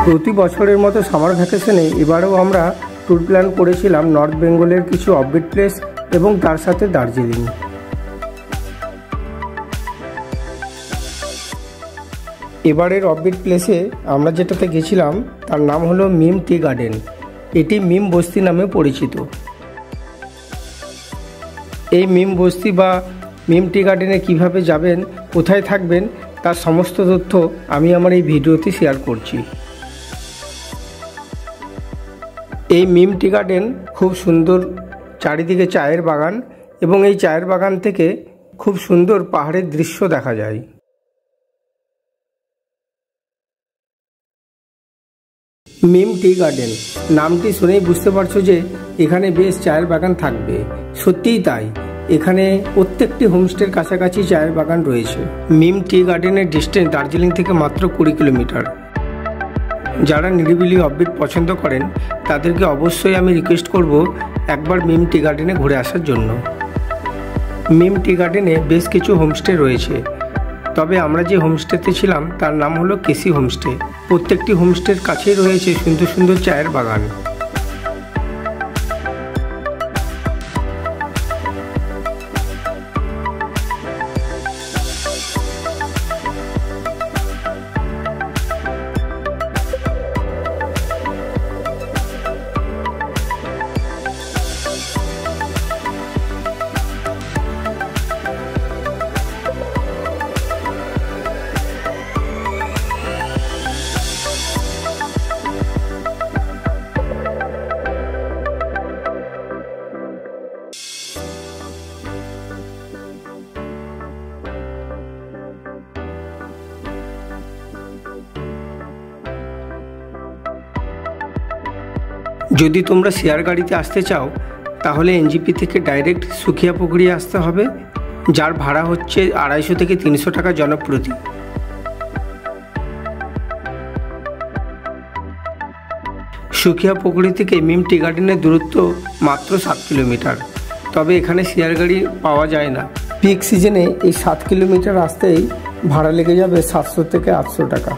প্রতি বছরের মতো সামার ভ্যাকেশনে এবারেও আমরা ট্যুর প্ল্যান করেছিলাম নর্থ বেঙ্গলের কিছু অফবিট প্লেস এবং তার সাথে দার্জিলিং। এবারের অফবিট প্লেসে আমরা যেটাতে গেছিলাম তার নাম হলো মিম টি গার্ডেন। এটি মিম বস্তি নামে পরিচিত। এই মিম বস্তি বা মিম টি গার্ডেনে কীভাবে যাবেন, কোথায় থাকবেন, তার সমস্ত তথ্য আমি আমার এই ভিডিওতে শেয়ার করছি। এই মিম টি গার্ডেন খুব সুন্দর, চারিদিকে চায়ের বাগান এবং এই চায়ের বাগান থেকে খুব সুন্দর পাহাড়ের দৃশ্য দেখা যায়। মিম টি গার্ডেন নামটি শুনেই বুঝতে পারছো যে এখানে বেশ চায়ের বাগান থাকবে। সত্যিই তাই, এখানে প্রত্যেকটি হোমস্টের কাছাকাছি চায়ের বাগান রয়েছে। মিম টি গার্ডেনের ডিস্টেন্স দার্জিলিং থেকে মাত্র 20 কিলোমিটার। যারা নিরিবিলি অফবিট পছন্দ করেন তাদেরকে অবশ্যই আমি রিকোয়েস্ট করব একবার মিম টি গার্ডেনে ঘুরে আসার জন্য। মিম টি গার্ডেনে বেশ কিছু হোমস্টে রয়েছে, তবে আমরা যে হোমস্টেতে ছিলাম তার নাম হলো কেসি হোমস্টে। প্রত্যেকটি হোমস্টের কাছেই রয়েছে সুন্দর সুন্দর চায়ের বাগান। যদি তোমরা শেয়ার গাড়িতে আসতে চাও তাহলে এনজিপি থেকে ডাইরেক্ট সুখিয়া পুকুরি আসতে হবে, যার ভাড়া হচ্ছে 250 থেকে 300 টাকা জনপ্রতি। সুখিয়া পুকুরি থেকে মিম টি গার্ডেনের দূরত্ব মাত্র 7 কিলোমিটার, তবে এখানে শেয়ার গাড়ি পাওয়া যায় না। পিক সিজনে এই 7 কিলোমিটার আসতেই ভাড়া লেগে যাবে 700 থেকে 800 টাকা।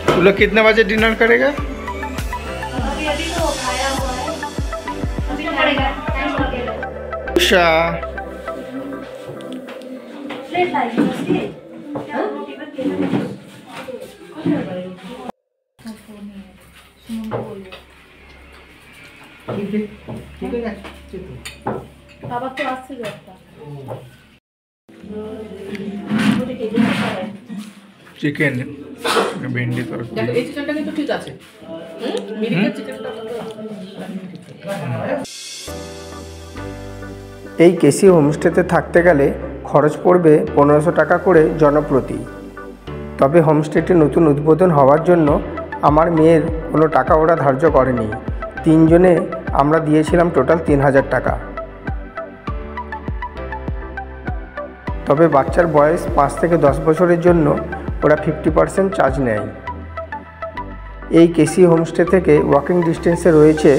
वो लोग कितने बजे डिनर करेगा? अभी तो खाया हुआ है, अभी करेगा, टाइम लगेगा। उषा प्लेट लाइए उसकी, क्या रोटी पर केला है? ठीक है, बाबा तो आज से जाता। चिकन ভেন্ডি তরকারি। দেখো এই চিকেনটা কিন্তু ঠিক আছে। মিরিকের চিকেনটা এই কেসি হোমস্টেতে থাকতে গেলে খরচ পড়বে 1500 টাকা করে জনপ্রতি। তবে হোমস্টেটি নতুন উদ্বোধন হওয়ার জন্য আমার মেয়ের কোনো টাকা ওরা ধার্য করেনি। 3 জনে আমরা দিয়েছিলাম টোটাল 3000 টাকা। তবে বাচ্চার বয়স 5 থেকে 10 বছরের জন্য ওরা 50% চার্জ নেয়। এই কেসি হোমস্টে থেকে ওয়াকিং ডিস্টেন্সে রয়েছে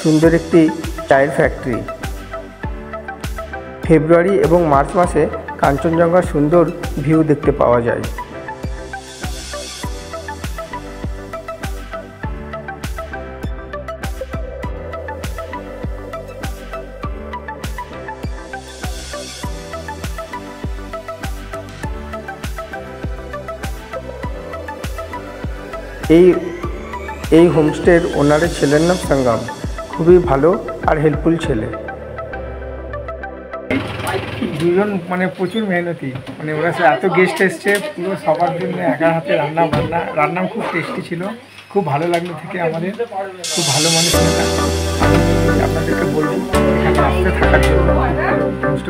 সুন্দর একটি চায়ের ফ্যাক্টরি। ফেব্রুয়ারি এবং মার্চ মাসে কাঞ্চনজঙ্ঘার সুন্দর ভিউ দেখতে পাওয়া যায়। এই হোমস্টের ওনারের ছেলের নাম সঙ্গম, খুবই ভালো আর হেল্পফুল ছেলে। দুজন মানে প্রচুর মেহনতি, মানে ওরা এত গেস্ট এসছে, পুরো সবার জন্য একা হাতে রান্না খুব টেস্টি ছিল, খুব ভালো লাগলো থেকে আমাদের, খুব ভালো মানুষ। আপনাদেরকে বলবো এখানে আসতে থাকার জন্য, ভালো হোমস্টে